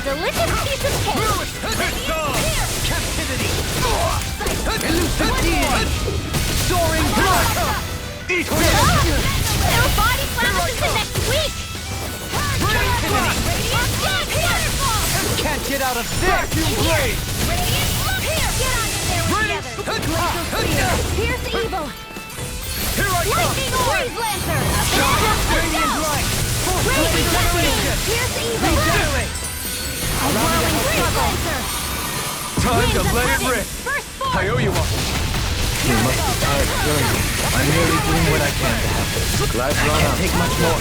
delicious piece of cake! Captivity! Elucidity! Soaring blood! Eat this! Their body flashes into next week! Captivity! Can't get out of this! Vacuum blade! Radiant, look here! Get on in there together! Here's evil! Here I come! Lightning Orange Lancer! Radiant light! Radiant Lightning! Here's evil! Regenerate! A whirling struggle! Time to let it rip! I owe you one! You must be tired of killing me. I'm merely doing what I can to help. Glad I can't take much more.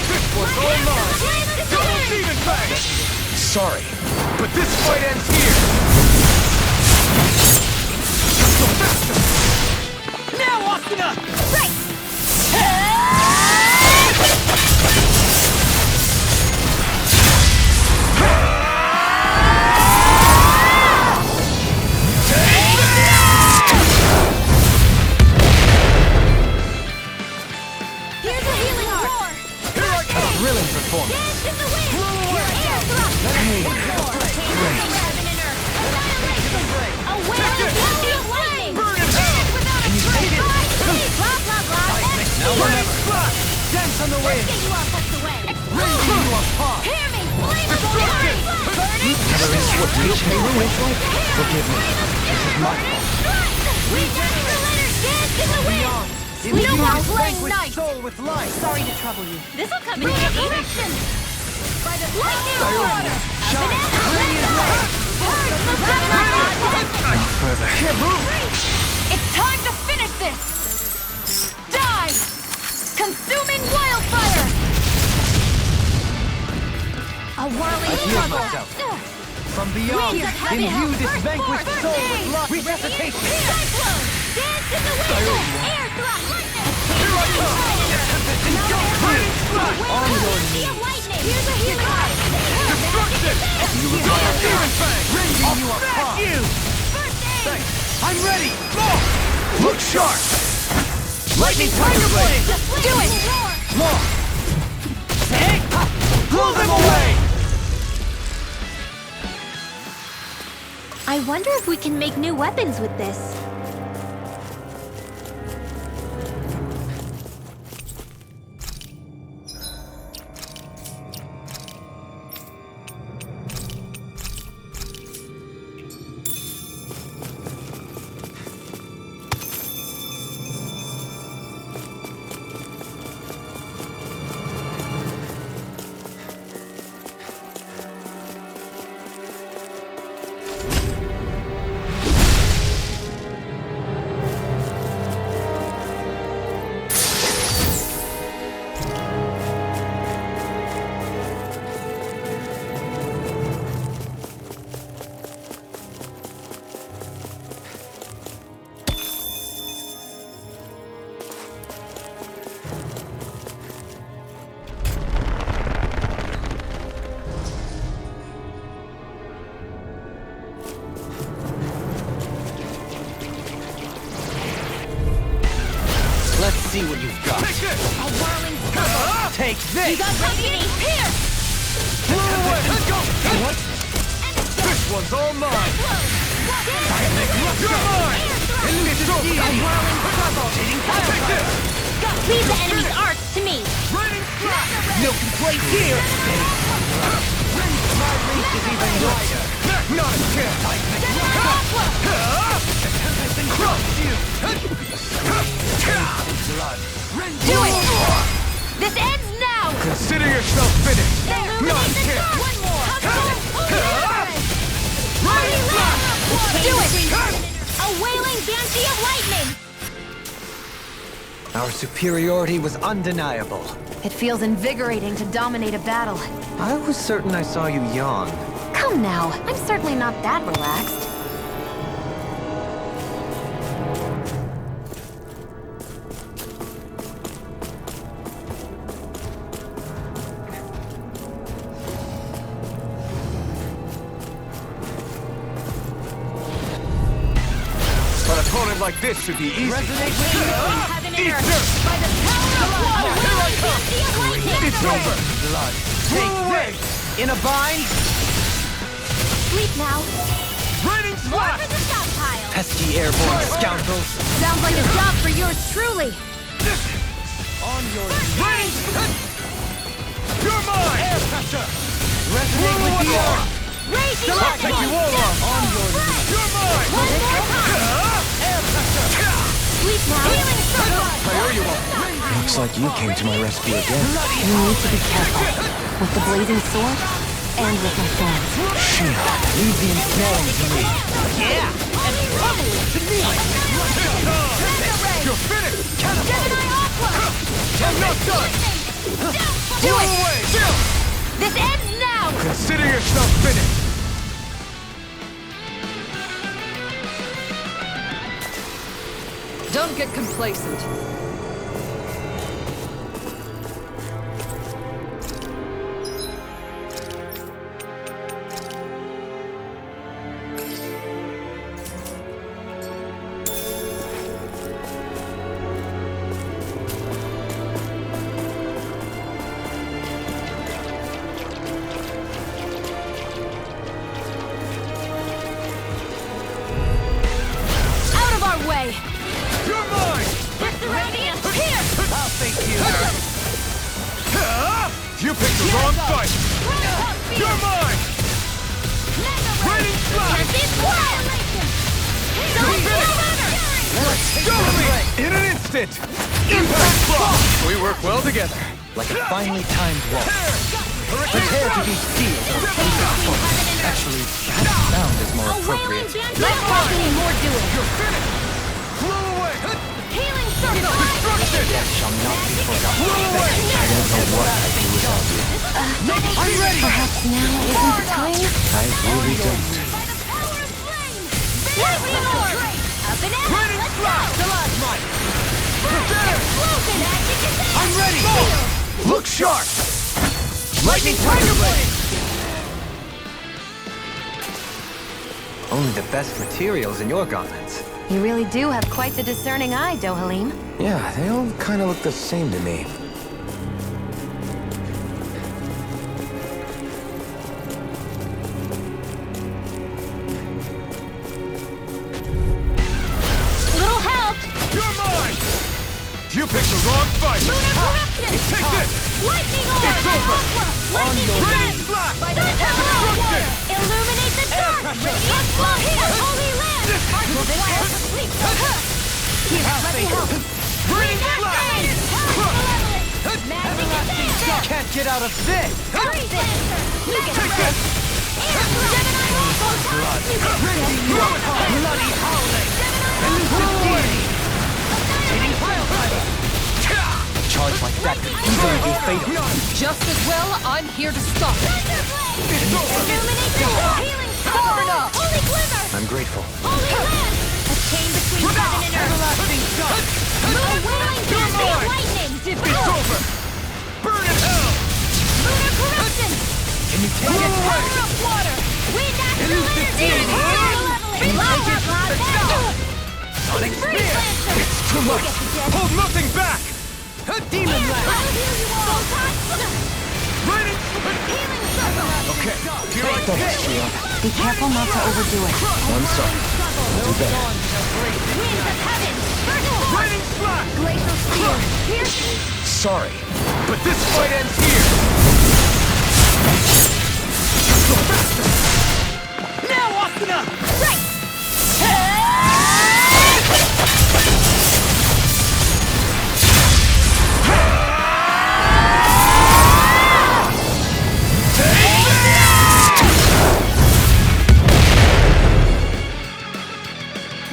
This one's all mine! Double demon bang! Sorry, but this fight ends here! Go faster! Now, Asuna! Right! Here's a healing art! A thrilling performance! Dance in the wind! Air thrust! A wailing blast of lightning! Dance without a trace! Blah, blah, blah! Now or never! Dance on the wind! Get you all tucked away! Rending you apart! Hear me! Flame of fury! Burning Never is what reach me ruin. Forgive me. This is my fault. We dance the letters! Dance in the wind! We No more playing nice! soul with life. Sorry to trouble you. This'll come in handy! By the lightning water! Shine! Radiant light! No further. Can't move! It's time to finish this! Die! Consuming wildfire! A whirling I healed struggle! myself. From beyond, Winds of heaven! imbue this First vanquished force! soul First with aid! life. Resuscitation! Cyclone! Dance in the wind! Air thrust! Lightning! Here I come! On your knees! Lightning! Here's a healing eye! Destruction! You require demon fang! Rending you apart! First aid! Thanks! I'm ready! Look sharp! Lightning tiger blade! Do it! Long! Hey! Blow them away! I wonder if we can make new weapons with this. Let's see what you've got. Take this! A whirling struggle! Take You this! got company! Here! Let's go! What? This one's all mine! You're mine! Elucidity! A whirling struggle! Take this! Leave the enemy's arts to me! Running strike! No complaints here! My reach is even wider! Not a chance! Crush you! Blood! Do it! This ends now! Consider yourself finished! Illuminate Not a the chance! sun! One more! Running blast! Do it! A wailing banshee of lightning! Our superiority was undeniable. It feels invigorating to dominate a battle. I was certain I saw you yawn. Come now, I'm certainly not that relaxed. opponent like this should be easy. Heaven and earth. By the power of water. It's over. Blood. Take this. In a bind. Sleep now. Raining More slash! for the stockpile. Pesky airborne scoundrels. Sounds like a job for yours truly. On your Raining! You're mine! air pressure. Resonate with the earth. Raging I'll heaven. take you all on. On your You're mine! One more time. air pressure. Sleep now. Healing circle. I owe you one. Looks like you came to my rescue again. You need to be careful. With the blazing sword and with my thorns. Leave the ensnaring to me. Yeah. And pummel it to me. You're finished! Gemini Aqua. I'm not done! Do Blow it. away! Still! This ends now. Consider yourself finished! Don't get complacent. Out of our way. You're mine! Hit the radiant. Here. I'll face you. You picked the wrong fight! You're mine! Raining slash! Go me! In an instant! Impact block! We work well together. Like a finely timed waltz. Prepare to be sealed. Actually, that sound is more appropriate. Let's talk any more doing. You're finished! Blow away! Healing circle. Destruction! That shall not be forgotten. Blow away! I don't know what I'd do without you. I'm ready! Perhaps now isn't the time? I really don't. By the power of flame. Lightning orb. Up and out. Raining Let's go. slash! Stalagmite. Explosion. Magic is there. I'm ready. Look sharp! Lightning tiger blade. Only the best materials in your gauntlets. You really do have quite the discerning eye, Dohalim. Yeah, they all kind of look the same to me. Little help. You're mine! You picked the wrong fight! Lunar corruption. Take this! Lightning orb. It's over. Lightning Raining strike. slash! By the power of water. Destruction! Illuminate the dark. Radiant flow here. Holy land. Move it where to sleep. Here, let me help. Raining slash! Magic is there. Can't get out of this. Freeze it. You get this. Gemini Blood. Bloody howling. Elusive deity. Hitting pile driver. A charge like that could easily be fatal. Just as well, I'm here to stop it. Illuminate the healing power. Holy glimmer. I'm grateful. Holy land. A chain between heaven and earth. Everlasting sun. A wailing dancing of lightning. It's over! Burn in hell! Lunar corruption. Can you take it? Power of water. Wind astral energy. Leveling. Blah, blah, blah. Sonic Freeze spear. lancer. It's too much! Hold nothing back! Demon I'll land. heal you all. Raining! Healing circle. Okay, here I go. Thanks, Shion. Be careful not to overdo it. I'm sorry. Do better. Winds of heaven. First force. Raining slash! Glacial spear. Pierce. Sorry. But this fight ends here! Now, Asuna. Right.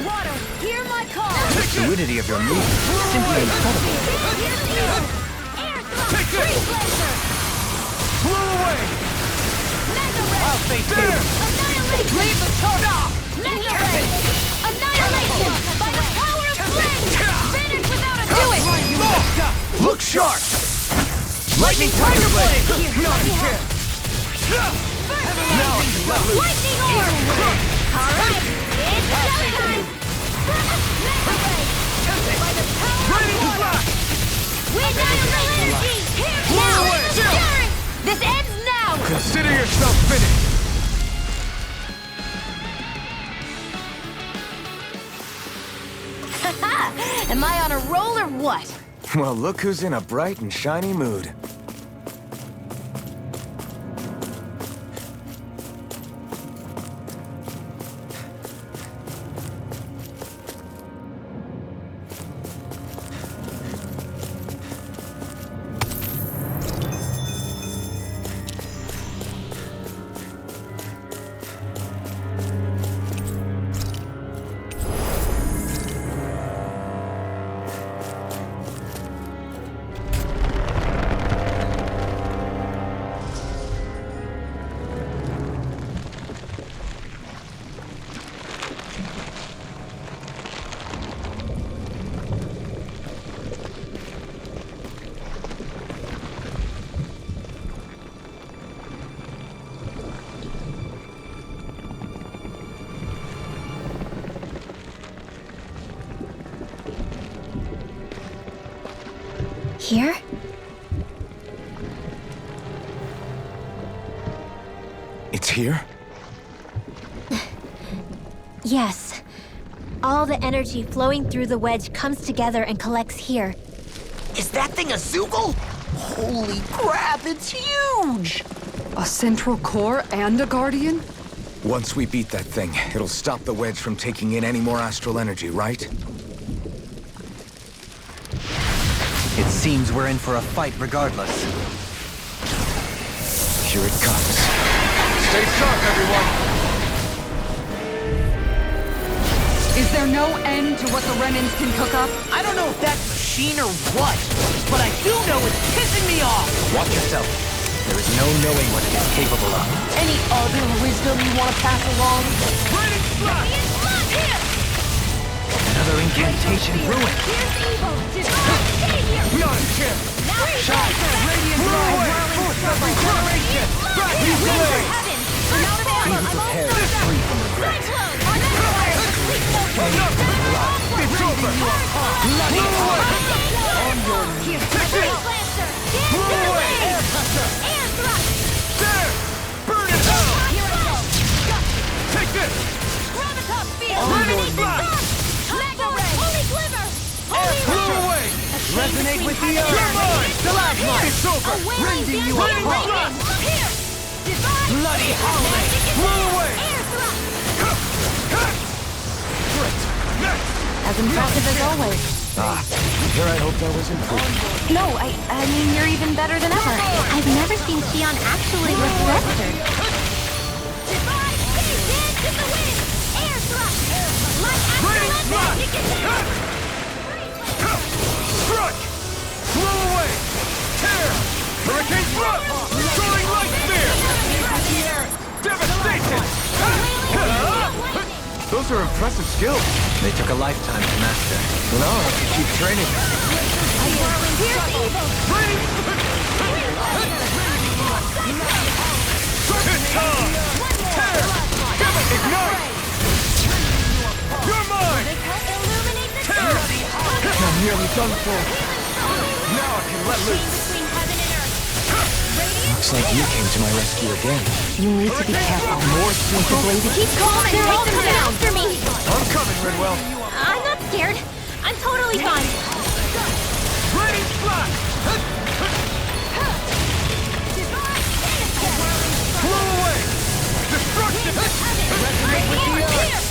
Water, hear my call. The fluidity of your movement is simply incredible. Take this! Freeze lancer. Blow away! Mega ray. I'll face you. There! Annihilate. Leave the target. Mega ray. Annihilation. By the power of flame. Finish without a do it. Look sharp! Lightning tiger blade. Not here! Lightning orb. All right. It's showtime. By the power of water. We annihilate energy! Here, now! This ends now! Consider yourself finished. Am I on a roll or what? Well, look who's in a bright and shiny mood. Here? It's here? Yes. All the energy flowing through the wedge comes together and collects here. Is that thing a Zoogle? Holy crap, it's huge! A central core and a guardian? Once we beat that thing, it'll stop the wedge from taking in any more astral energy, right? It seems we're in for a fight regardless. Here it comes. Stay sharp, everyone! Is there no end to what the Renans can cook up? I don't know if that's machine or what, but I do know it's pissing me off! Watch yourself. There is no knowing what it is capable of. Any other wisdom you want to pass along? Another incantation ruined. Here's evil! Destroy! Stay here! Not a chance! Now Shine! Radiant Drive! Force of regeneration! Back to Winds of blade! heaven! Now to Be prepared, free from regret. It's over! Bloody On your knees! Blow away! Air thrust! There! Burn it out! Here it goes! Take this! Gravitas field! Eliminate blast! Mega ray! Holy glimmer! Holy Blow ray! away! Resonate with the You're earth. mine! Stalagmite! It's over! Rending you apart! Here! Divine! Bloody howling! Blow away! Air thrust! Great! Next! As impressive as always. Here I hope that was improved. No, I mean, you're even better than ever. I've never seen Xion actually look flustered. Divine! Dance in the wind! Air thrust! Like Radiant magnetic blast! Strike! Blow away! Tear! Hurricane thrust! Soaring light spear! Devastation! Those are impressive skills. They took a lifetime to master. Well, I'll have to keep training. Here's evil! It's time! Tear! Ignite! You're mine! Illuminate the Tear! I'm nearly done for. Now I can let loose. between heaven and earth. Looks like you came to my rescue again. You need to be careful. More With the blade, keep calm and They're all take them coming down. after me! I'm coming, Ridwell. I'm not scared. I'm totally fine. Ready, flash! Blow away! Destruction! Resonate with the earth!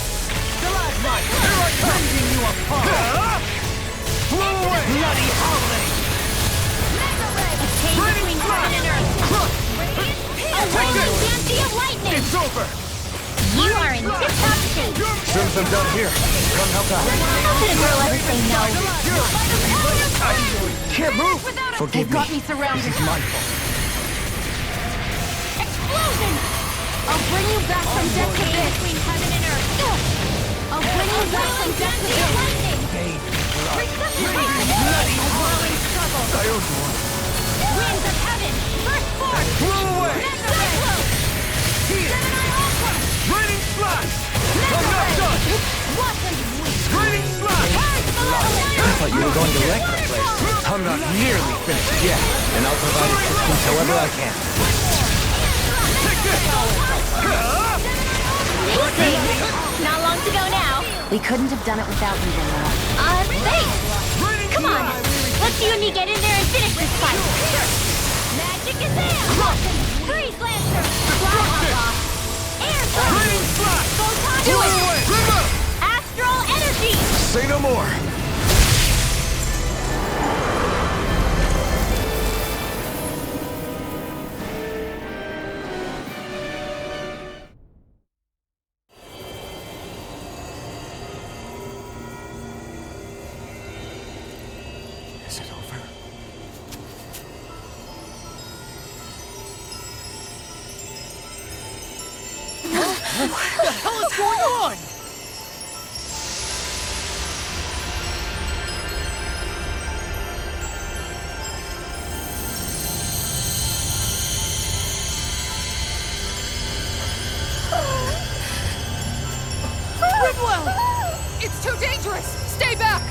Stalagmite! Here I come! Rending you apart! Blow away! Bloody howling! A chain between heaven and earth! A whirling dancy of lightning! It's over! You are in tip-top shape. Since I'm done here, come help out. How could a girl ever say no? Can't move! Forgive They've got me surrounded. This is my fault. Explosion! I'll bring you back from death to Chain this. between heaven and earth! I'll bring you back from death to this. Lightning! I owe you one. Winds of heaven! Burst forth! Blow away! Cyclone! Here! Gemini Ultra! Raining flash! I'm Mega not ray! done! What a win! Raining I'm not nearly finished yet. And I'll provide assistance however I can. Not long to go now. We couldn't have done it without you, Rinwell. Thanks. Come on. Let's you and me get in there and finish this fight. Magic is there. Freeze Lancer. Air Blast. Photon. Do it. Astral Energy. Say no more. Is it over? What the hell is going on? Rinwell! It's too dangerous! Stay back!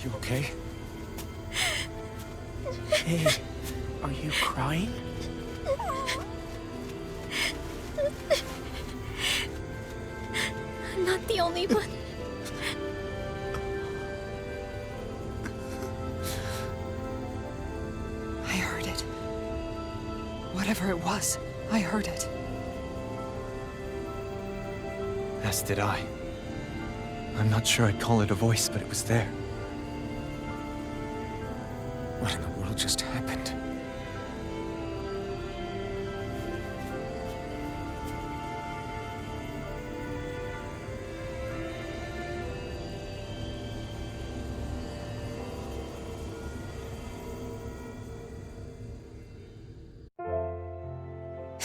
You okay? Hey, are you crying? I'm not the only one. I heard it. Whatever it was, I heard it. As did I. I'm not sure I'd call it a voice, but it was there. What in the world just happened?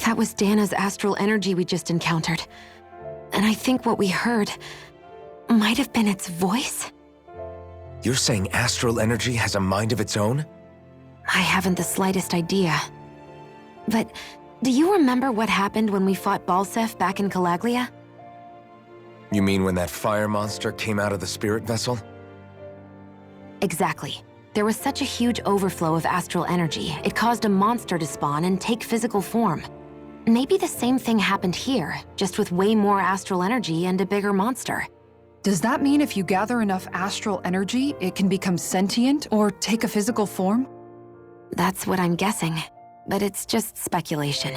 That was Dana's astral energy we just encountered. And I think what we heard might have been its voice? You're saying astral energy has a mind of its own? I haven't the slightest idea. But do you remember what happened when we fought Balseph back in Calaglia? You mean when that fire monster came out of the spirit vessel? Exactly. There was such a huge overflow of astral energy, it caused a monster to spawn and take physical form. Maybe the same thing happened here, just with way more astral energy and a bigger monster. Does that mean if you gather enough astral energy, it can become sentient or take a physical form? That's what I'm guessing, but it's just speculation.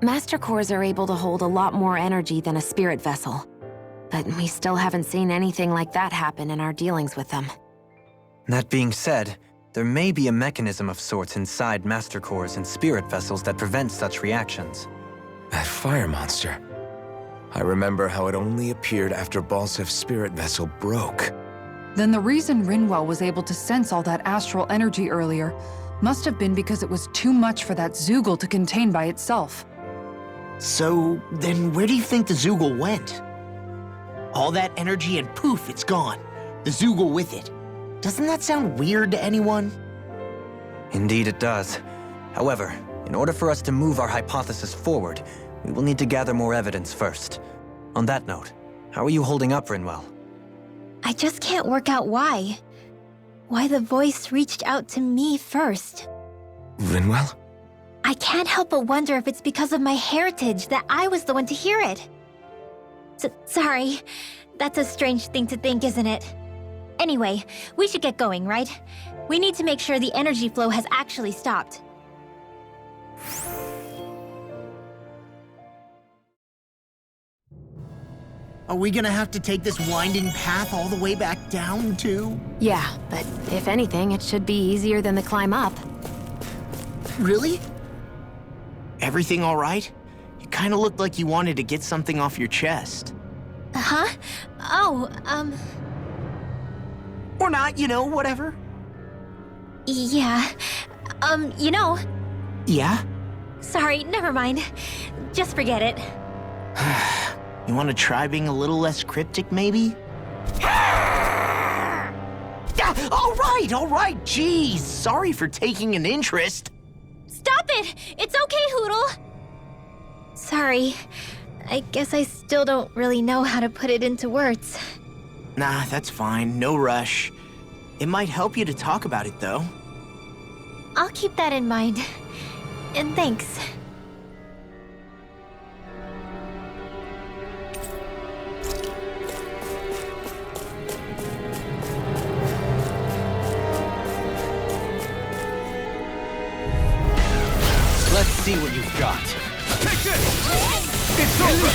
Master cores are able to hold a lot more energy than a spirit vessel, but we still haven't seen anything like that happen in our dealings with them. That being said, there may be a mechanism of sorts inside Master Cores and spirit vessels that prevent such reactions. That fire monster. I remember how it only appeared after Balsef's spirit vessel broke. Then the reason Rinwell was able to sense all that astral energy earlier must have been because it was too much for that Zoogle to contain by itself. So, then where do you think the Zoogle went? All that energy and poof, it's gone. The Zoogle with it. Doesn't that sound weird to anyone? Indeed it does. However, in order for us to move our hypothesis forward, we will need to gather more evidence first. On that note, how are you holding up, Rinwell? I just can't work out why. Why the voice reached out to me first. Rinwell? I can't help but wonder if it's because of my heritage that I was the one to hear it. Sorry. That's a strange thing to think, isn't it? Anyway, we should get going, right? We need to make sure the energy flow has actually stopped. Are we gonna have to take this winding path all the way back down, too? Yeah, but if anything, it should be easier than the climb up. Really? Everything all right? You kinda looked like you wanted to get something off your chest. Huh? Oh, Or not, whatever. yeah. Yeah? Sorry, never mind. Just forget it. You wanna try being a little less cryptic, maybe? All right, jeez. Sorry for taking an interest. Stop it! It's okay, Hootle! Sorry. I guess I still don't really know how to put it into words. Nah, that's fine. No rush. It might help you to talk about it, though. I'll keep that in mind. And thanks. Let's see what you've got. Take this! It's over!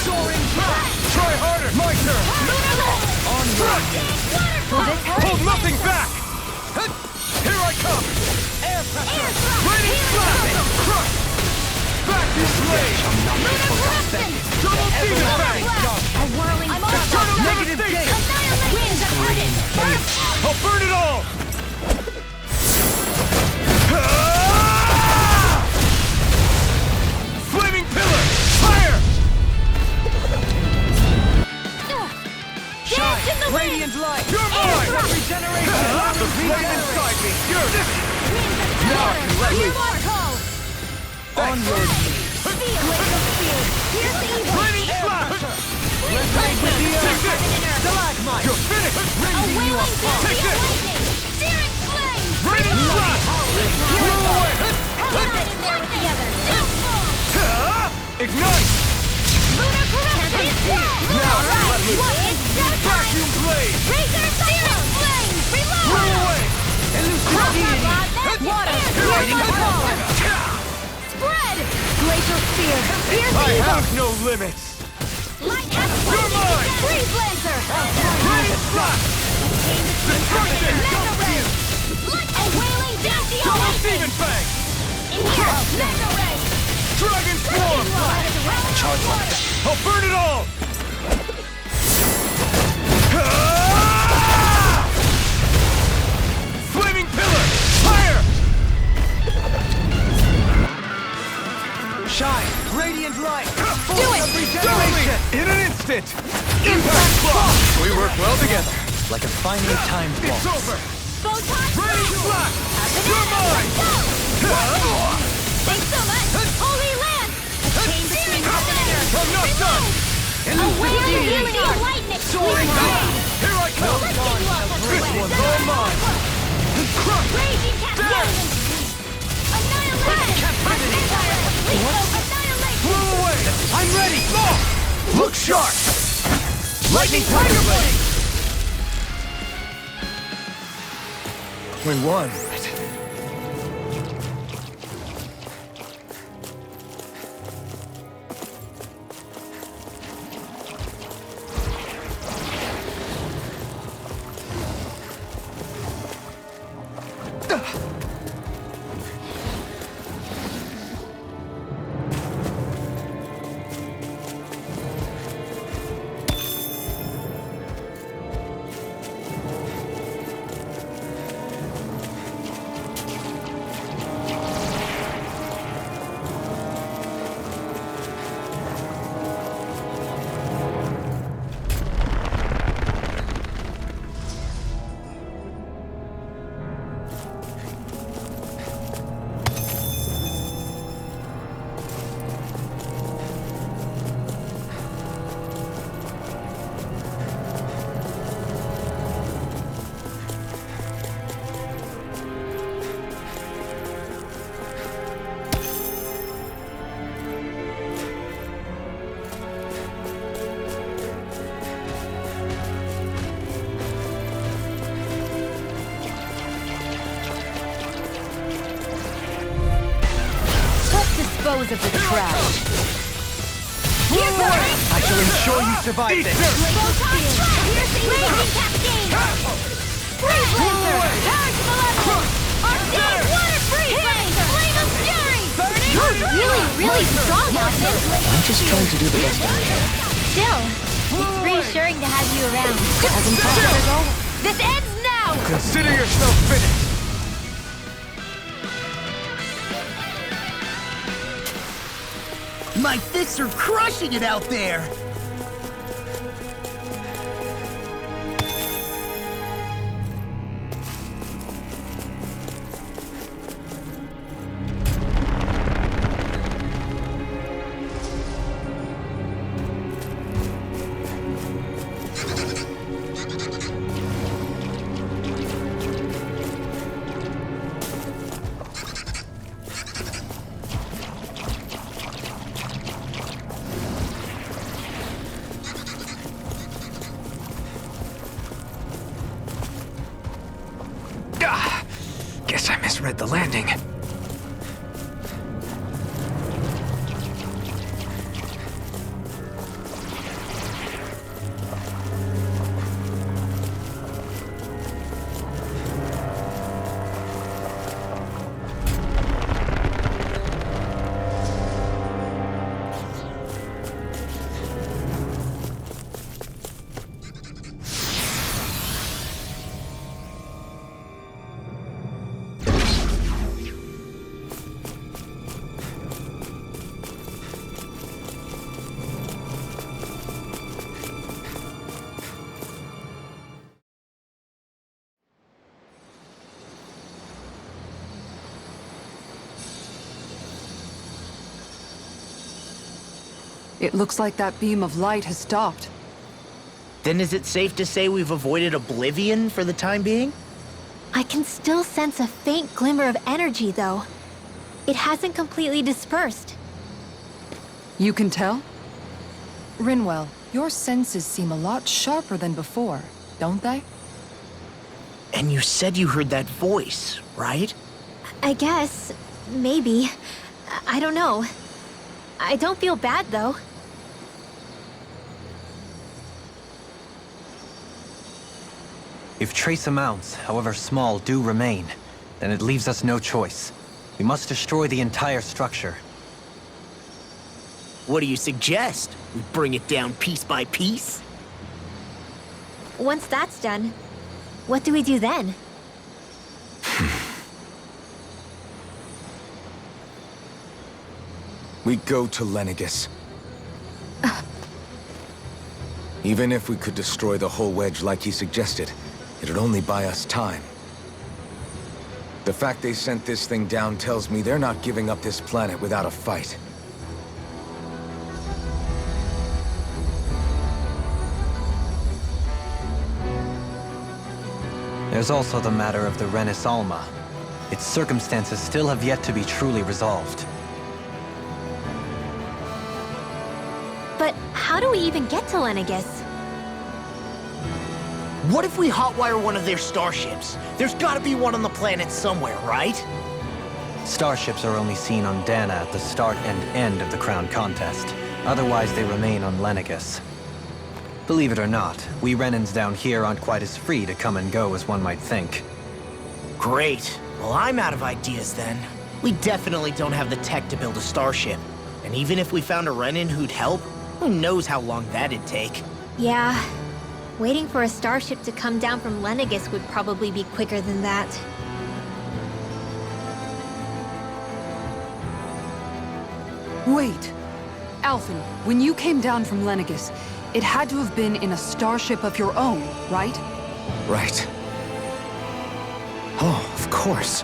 Soaring back! Try harder! My turn! On your hold nothing back! Here I come! Air pressure! Raining slap! Crush! Back to blade! Double demon fang! A whirling Eternal Negative devastation! gate! Winds of Ardent! I'll burn it all! Flaming pillar! Fire! Dance in the wind! Radiant light! You're mine! Regeneration! The flame inside me! You're Now you let Hear loose! Marco! On your knees! Here's the evil! Raining slap! Let's make with the Take earth! this! Stalagmite! You're finished! A Raising you wailing apart! Take this! lightning! Searing flame! Raining slap! Blow away! Get there together! Ignite! Lunar corruption! Now, Alright, it's showtime! Vacuum blade! Razor searing flame! Blow Reload! away! Water! Raining Fire! Spread! Glacial spear! Here's the I evil! have no limits! Light and You're mine! Freeze Lancer! Raining slap! Destruction! Mega Ray! A wailing dancing Double demon fang! In here! Mega Ray! Dragon swarm! Charge like that! I'll burn it all! Flaming pillar! Fire! Shine! Radiant light! Do it! Regeneration! In an instant! Impact block! We work well together. Like a finely timed It's waltz. over! Photon Raining slap! You're You're mine! Thanks so much! Holy Land! Chain between heaven and earth! I'm not done! A wailing healing of lightning! Soaring down! Here I come! Let's get you off This one's all mine! Crush! Raging captivity! Annihilation! Annihilation! Blow away! I'm ready! Look sharp! Lightning Tiger Blade! We won. because of this crash. I shall ensure you survive this. Photon Blast! Blazing Cascade! Freeze Lancer! Power to the level! Arcane Water Freeze Lancer! Flame of Fury! You're really strong, Austin! I'm just trying to do the best I can. Still, it's reassuring to have you around. This ends now! Consider yourself finished. My fists are crushing it out there! Guess I misread the landing. It looks like that beam of light has stopped. Then is it safe to say we've avoided oblivion for the time being? I can still sense a faint glimmer of energy, though. It hasn't completely dispersed. You can tell? Rinwell, your senses seem a lot sharper than before, don't they? And you said you heard that voice, right? I guess. Maybe. I don't know. I don't feel bad, though. If trace amounts, however small, do remain, then it leaves us no choice. We must destroy the entire structure. What do you suggest? We bring it down piece by piece? Once that's done, what do we do then? We go to Lenegis. Even if we could destroy the whole wedge like he suggested, it'd only buy us time. The fact they sent this thing down tells me they're not giving up this planet without a fight. There's also the matter of the Renis Alma. Its circumstances still have yet to be truly resolved. But how do we even get to Lenegis? What if we hotwire one of their starships? There's gotta be one on the planet somewhere, right? Starships are only seen on Dana at the start and end of the Crown Contest. Otherwise, they remain on Lenegis. Believe it or not, we Renans down here aren't quite as free to come and go as one might think. Great. Well, I'm out of ideas then. We definitely don't have the tech to build a starship. And even if we found a Renan who'd help, who knows how long that'd take. Yeah. Waiting for a starship to come down from Lenegis would probably be quicker than that. Wait. Alphen, when you came down from Lenegis, it had to have been in a starship of your own, right? Right. Oh, of course.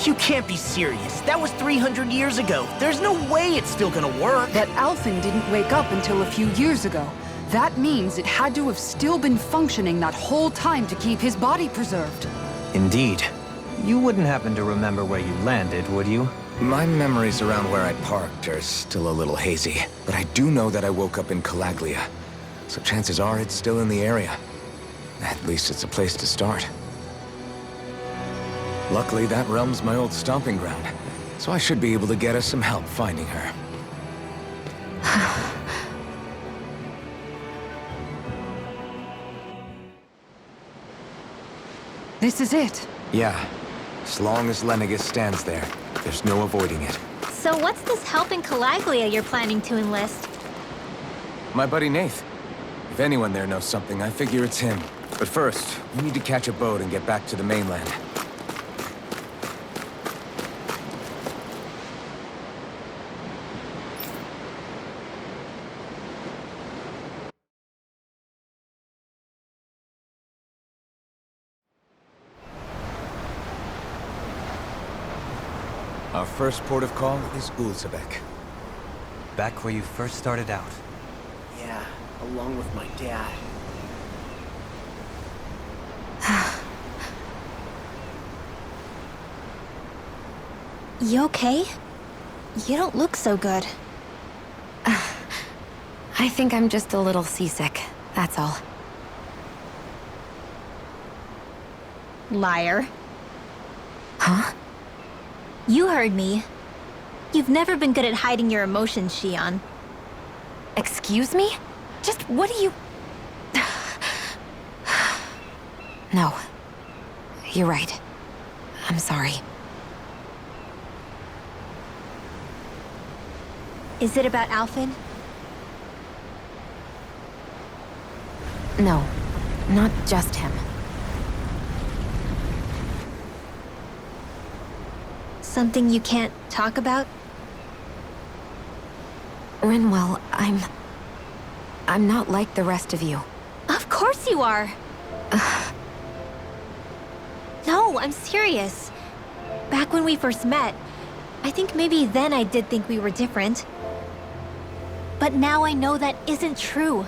You can't be serious. That was 300 years ago. There's no way it's still gonna work. That Alphen didn't wake up until a few years ago. That means it had to have still been functioning that whole time to keep his body preserved. Indeed. You wouldn't happen to remember where you landed, would you? My memories around where I parked are still a little hazy, but I do know that I woke up in Calaglia. So chances are it's still in the area. At least it's a place to start. Luckily, that realm's my old stomping ground. so I should be able to get us some help finding her. This is it. Yeah. As long as Lenegis stands there, there's no avoiding it. So what's this help in Calaglia you're planning to enlist? My buddy Nath. If anyone there knows something, I figure it's him. But first, we need to catch a boat and get back to the mainland. Our first port of call is Ulzebek. Back where you first started out. Yeah, along with my dad. You okay? You don't look so good. I think I'm just a little seasick, that's all. Liar. Huh? You heard me. You've never been good at hiding your emotions, Xion. Excuse me? Just what do you... No. You're right. I'm sorry. Is it about Alphen? No. Not just him. Something you can't talk about? Rinwell, I'm not like the rest of you. Of course you are! No, I'm serious. Back when we first met, I think maybe then I did think we were different. But now I know that isn't true.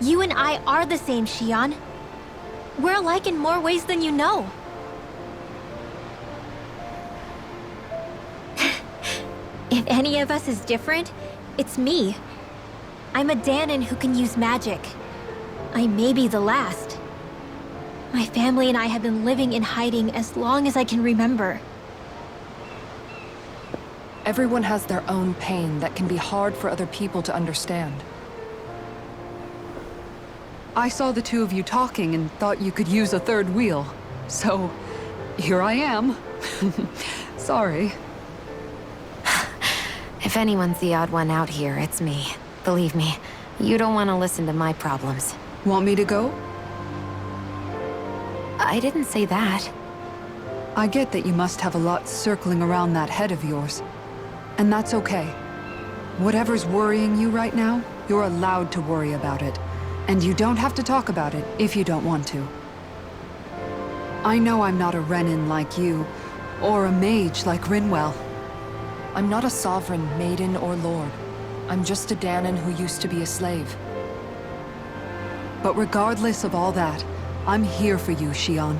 You and I are the same, Xion. We're alike in more ways than you know. If any of us is different, it's me. I'm a Danon who can use magic. I may be the last. My family and I have been living in hiding as long as I can remember. Everyone has their own pain that can be hard for other people to understand. I saw the two of you talking and thought you could use a third wheel. So, here I am. Sorry. If anyone's the odd one out here, it's me. Believe me, you don't want to listen to my problems. Want me to go? I didn't say that. I get that you must have a lot circling around that head of yours. And that's okay. Whatever's worrying you right now, you're allowed to worry about it. And you don't have to talk about it if you don't want to. I know I'm not a Renin like you, or a mage like Rinwell. I'm not a sovereign, maiden, or lord. I'm just a Danon who used to be a slave. But regardless of all that, I'm here for you, Xion.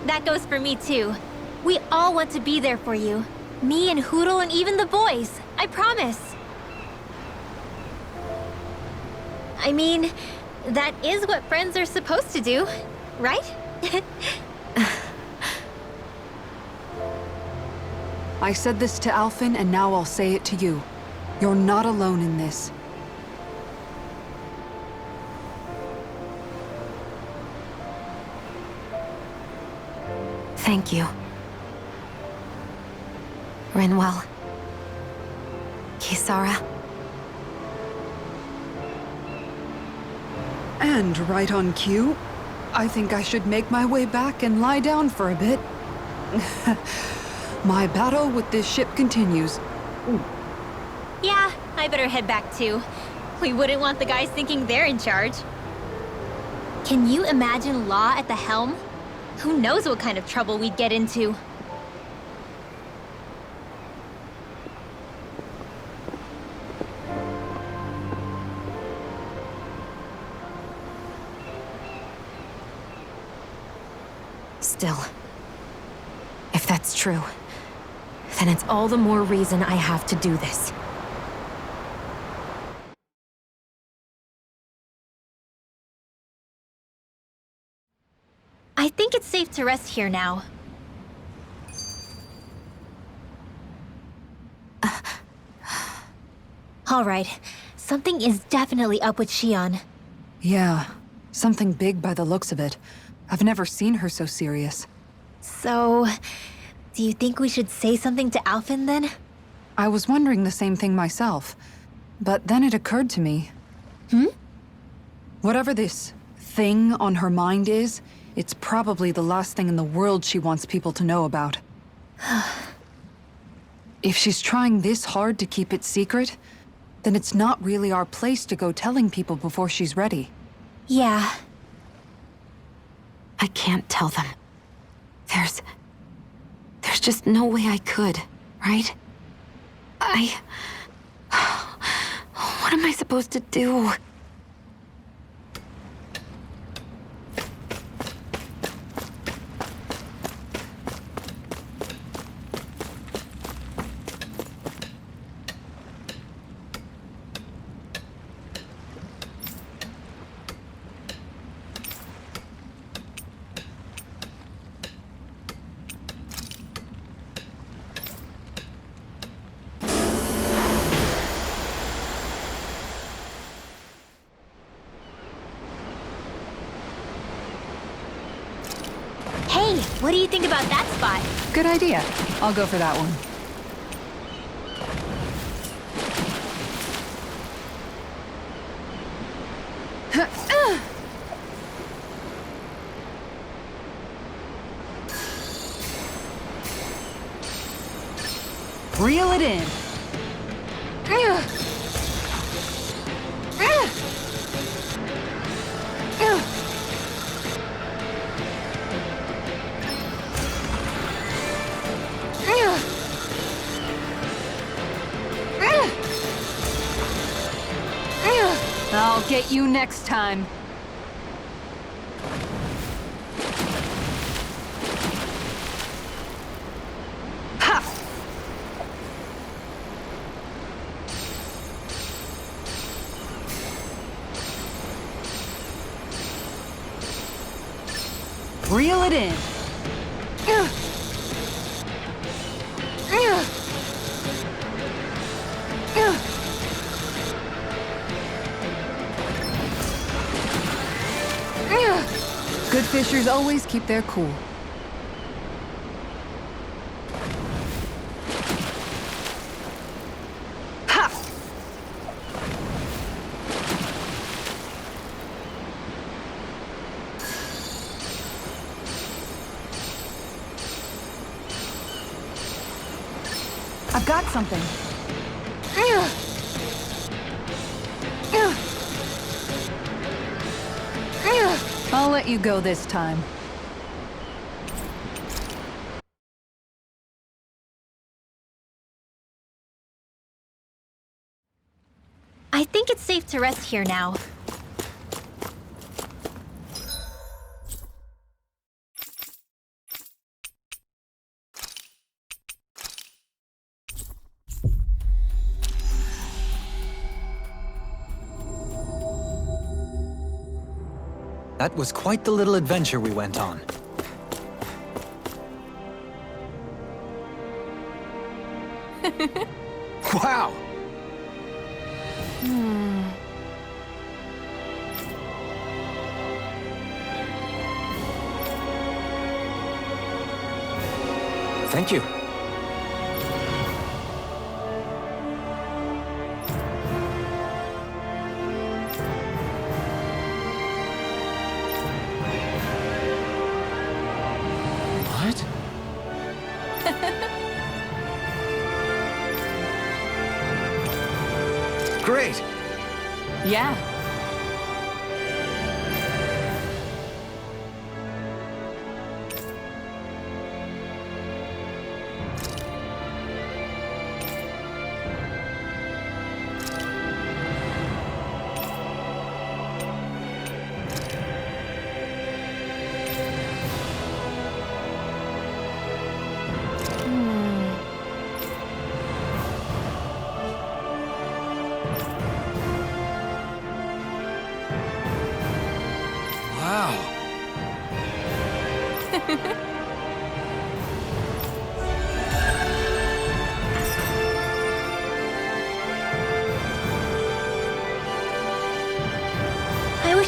That goes for me too. We all want to be there for you. Me and Hootle and even the boys. I promise. I mean, that is what friends are supposed to do, right? I said this to Alphen, and now I'll say it to you. You're not alone in this. Thank you. Rinwell. Kisara. And right on cue, I think I should make my way back and lie down for a bit. My battle with this ship continues. Yeah, I better head back too. We wouldn't want the guys thinking they're in charge. Can you imagine Law at the helm? Who knows what kind of trouble we'd get into? Still, if that's true, then it's all the more reason I have to do this. I think it's safe to rest here now. All right. Something is definitely up with Shion. Yeah, something big by the looks of it. I've never seen her so serious. So, do you think we should say something to Alphen then? I was wondering the same thing myself, but then it occurred to me. Whatever this thing on her mind is, it's probably the last thing in the world she wants people to know about. If she's trying this hard to keep it secret, then it's not really our place to go telling people before she's ready. Yeah. I can't tell them. There's just no way I could, right? What am I supposed to do? Hey, what do you think about that spot? Good idea. I'll go for that one. Reel it in. I'll get you next time. Ha! Reel it in. Good fishers always keep their cool. Ha! I've got something. I'll let you go this time. I think it's safe to rest here now. That was quite the little adventure we went on. Wow! Thank you. What? Great! Yeah. Wow!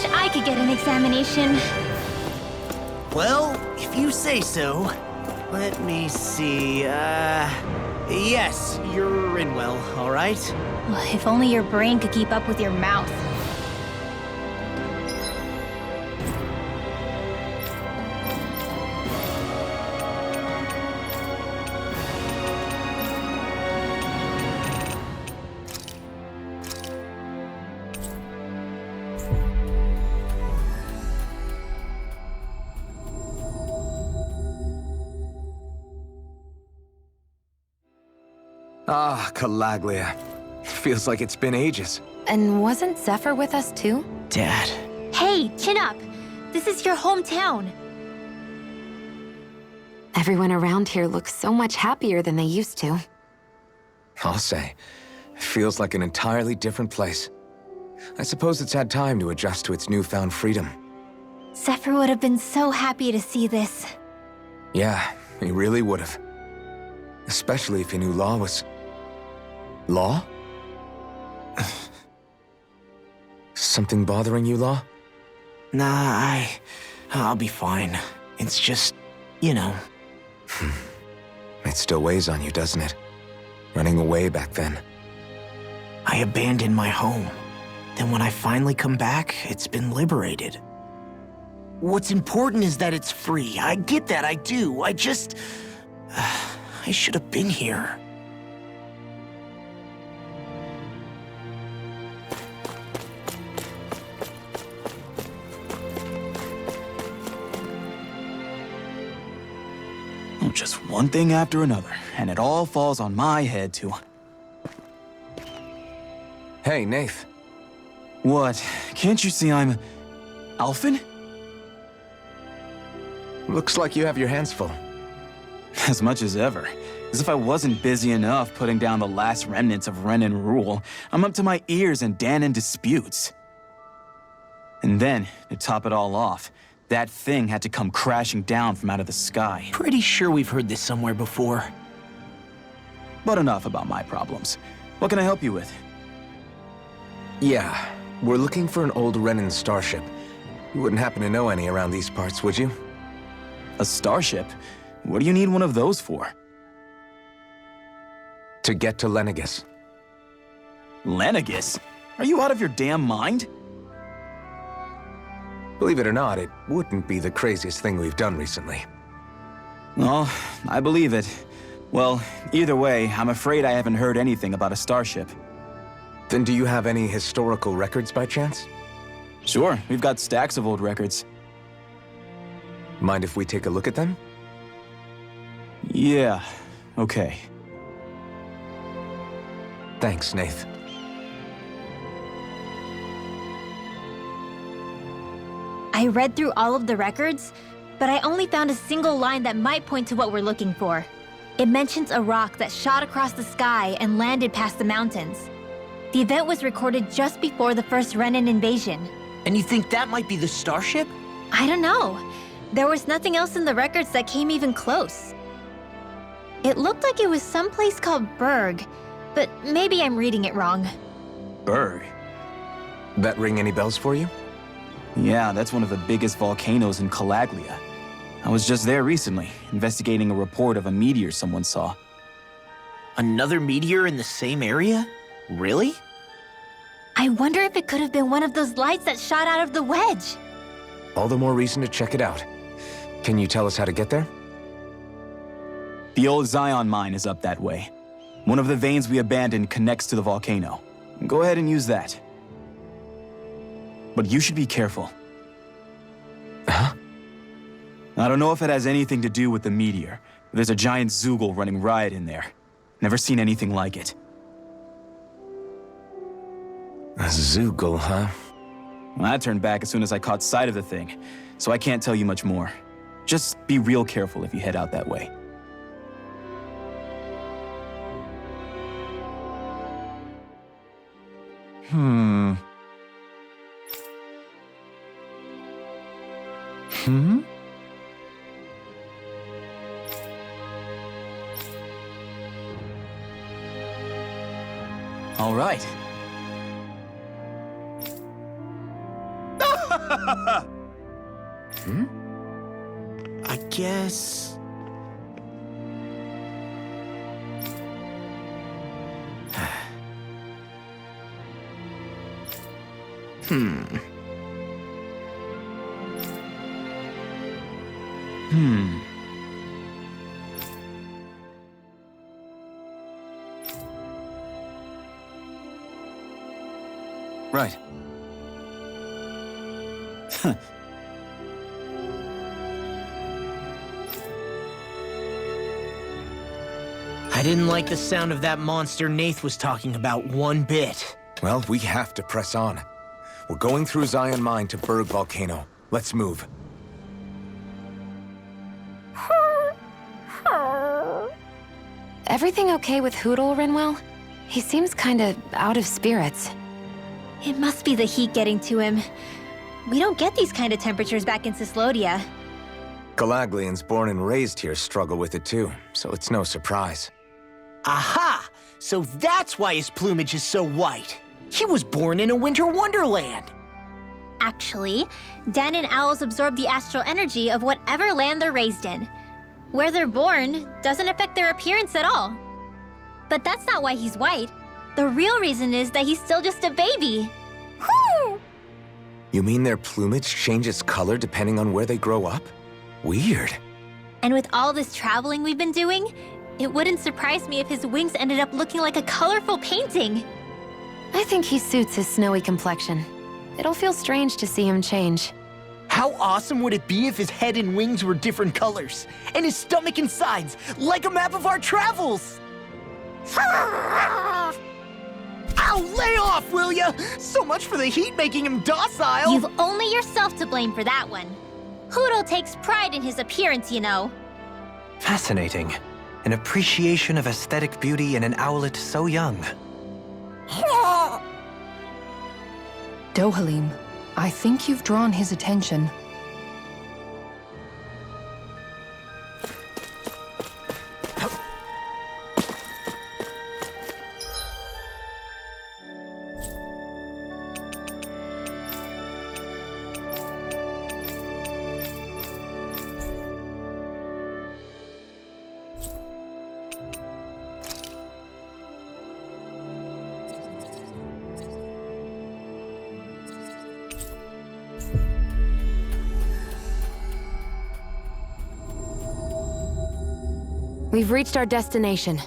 wish I could get an examination. Well, if you say so. Let me see, yes, you're in well, all right? If only your brain could keep up with your mouth. Ah, Calaglia. Feels like it's been ages. And wasn't Zephyr with us too? Dad. Hey, chin up! This is your hometown. Everyone around here looks so much happier than they used to. I'll say. It feels like an entirely different place. I suppose it's had time to adjust to its newfound freedom. Zephyr would have been so happy to see this. Yeah, he really would have. Especially if he knew Law was... Law? Something bothering you, Law? Nah, I'll be fine. It's just, you know. It still weighs on you, doesn't it? Running away back then. I abandoned my home. Then when I finally come back, it's been liberated. What's important is that it's free. I get that, I do. I just... I should have been here. Oh, just one thing after another, and it all falls on my head to... Hey, Nath. What? Can't you see I'm... Alphen? Looks like you have your hands full. As much as ever. As if I wasn't busy enough putting down the last remnants of Renan rule, I'm up to my ears in Danan disputes. And then, to top it all off, that thing had to come crashing down from out of the sky. Pretty sure we've heard this somewhere before. But enough about my problems. What can I help you with? Yeah, we're looking for an old Renan starship. You wouldn't happen to know any around these parts, would you? A starship? What do you need one of those for? To get to Lenegis. Lenegis? Are you out of your damn mind? Believe it or not, it wouldn't be the craziest thing we've done recently. Well, I believe it. Well, either way, I'm afraid I haven't heard anything about a starship. Then do you have any historical records by chance? Sure, we've got stacks of old records. Mind if we take a look at them? Yeah, okay. Thanks, Nath. I read through all of the records, but I only found a single line that might point to what we're looking for. It mentions a rock that shot across the sky and landed past the mountains. The event was recorded just before the first Renan invasion. And you think that might be the starship? I don't know. There was nothing else in the records that came even close. It looked like it was someplace called Berg, but maybe I'm reading it wrong. Berg? That ring any bells for you? Yeah, that's one of the biggest volcanoes in Calaglia. I was just there recently, investigating a report of a meteor someone saw. Another meteor in the same area? Really? I wonder if it could have been one of those lights that shot out of the wedge. All the more reason to check it out. Can you tell us how to get there? The old Zion mine is up that way. One of the veins we abandoned connects to the volcano. Go ahead and use that. But you should be careful. Huh? I don't know if it has anything to do with the meteor, but there's a giant Zoogle running riot in there. Never seen anything like it. A Zoogle, huh? Well, I turned back as soon as I caught sight of the thing, so I can't tell you much more. Just be real careful if you head out that way. Hmm? All right. I guess... Right. I didn't like the sound of that monster Nath was talking about one bit. Well, we have to press on. We're going through Zion Mine to Berg Volcano. Let's move. Everything okay with Hootle, Rinwell? He seems kinda out of spirits. It must be the heat getting to him. We don't get these kind of temperatures back in Cislodia. Galaglians born and raised here struggle with it too, so it's no surprise. Aha! So that's why his plumage is so white. He was born in a winter wonderland. Actually, Dan and owls absorb the astral energy of whatever land they're raised in. Where they're born doesn't affect their appearance at all. But that's not why he's white. The real reason is that he's still just a baby. Whew! You mean their plumage changes color depending on where they grow up? Weird. And with all this traveling we've been doing, it wouldn't surprise me if his wings ended up looking like a colorful painting. I think he suits his snowy complexion. It'll feel strange to see him change. How awesome would it be if his head and wings were different colors, and his stomach and sides, like a map of our travels? Ow, lay off, will ya? So much for the heat making him docile. You've only yourself to blame for that one. Hootle takes pride in his appearance, you know. Fascinating. An appreciation of aesthetic beauty in an owlet so young. Dohalim, I think you've drawn his attention. We've reached our destination.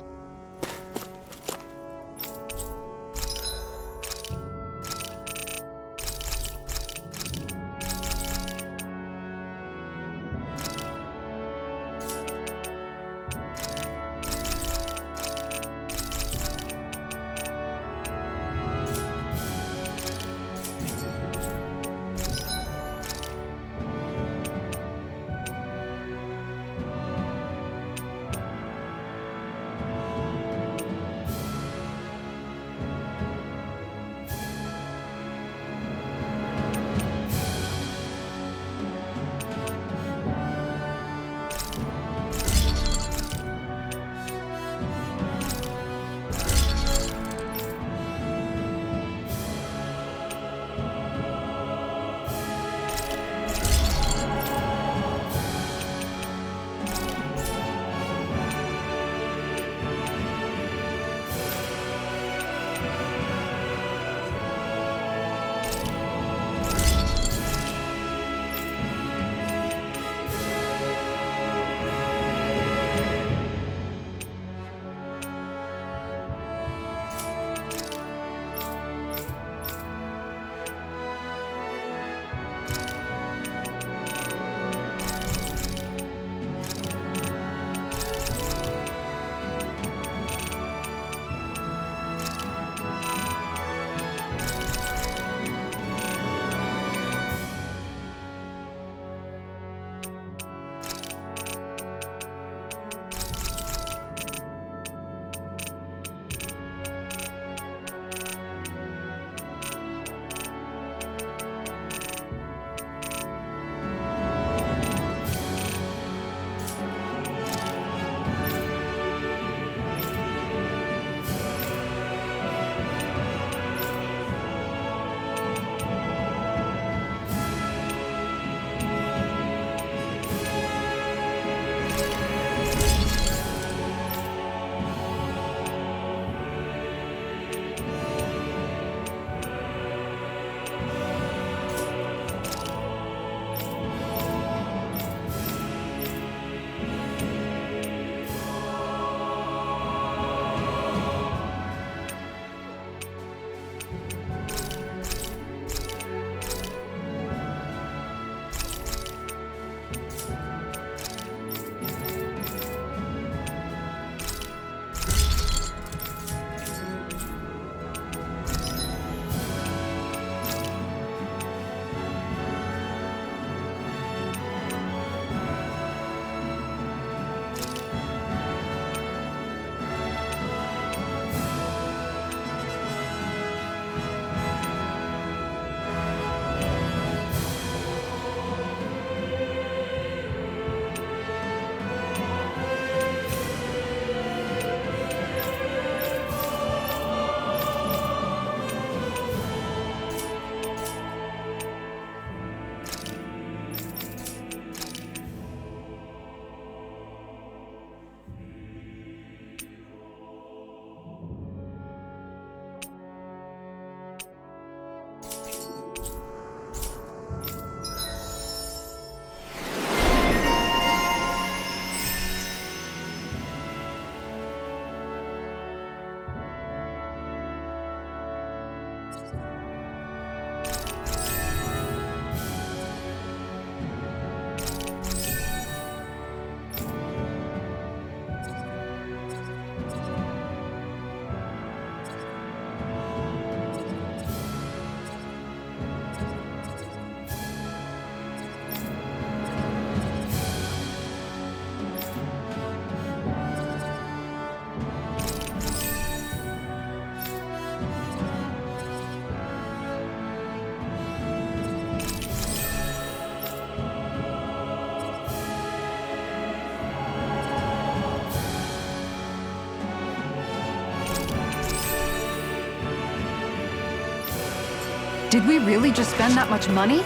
Did we really just spend that much money?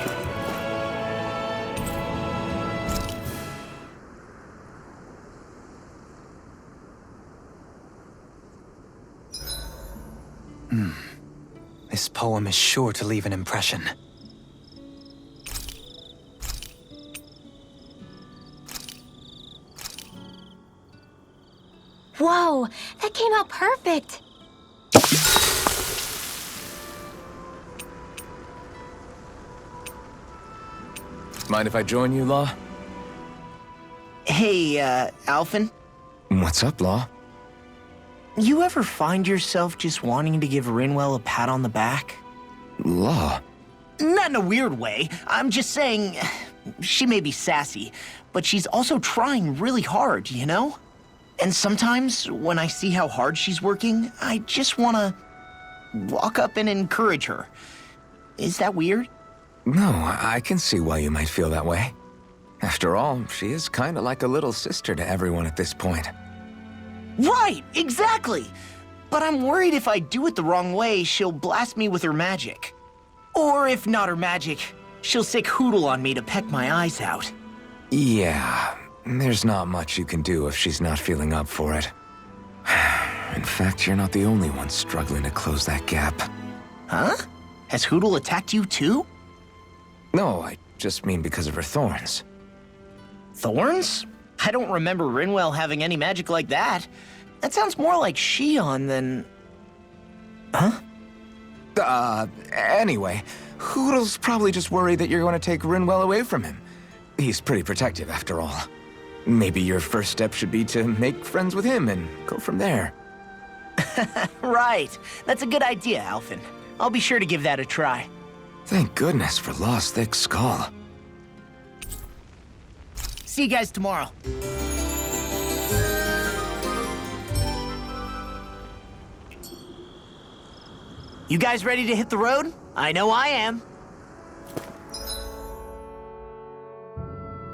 This poem is sure to leave an impression. Whoa, that came out perfect. Mind if I join you, Law? Hey, Alphen, What's up, Law? you ever find yourself just wanting to give Rinwell a pat on the back? Law? Not in a weird way. I'm just saying, she may be sassy, but she's also trying really hard, you know? And sometimes, when I see how hard she's working, I just want to walk up and encourage her. Is that weird? No, I can see why you might feel that way. After all, she is kind of like a little sister to everyone at this point. Right, exactly! But I'm worried if I do it the wrong way, she'll blast me with her magic. Or if not her magic, she'll sick Hootle on me to peck my eyes out. Yeah, there's not much you can do if she's not feeling up for it. In fact, you're not the only one struggling to close that gap. Huh? Has Hootle attacked you too? No, I just mean because of her thorns. Thorns? I don't remember Rinwell having any magic like that. That sounds more like Shion than... Huh? Anyway, Hoodle's probably just worried that you're going to take Rinwell away from him. He's pretty protective, after all. Maybe your first step should be to make friends with him and go from there. Right. That's a good idea, Alphen. I'll be sure to give that a try. Thank goodness for Law's thick skull. See you guys tomorrow. You guys ready to hit the road? I know I am.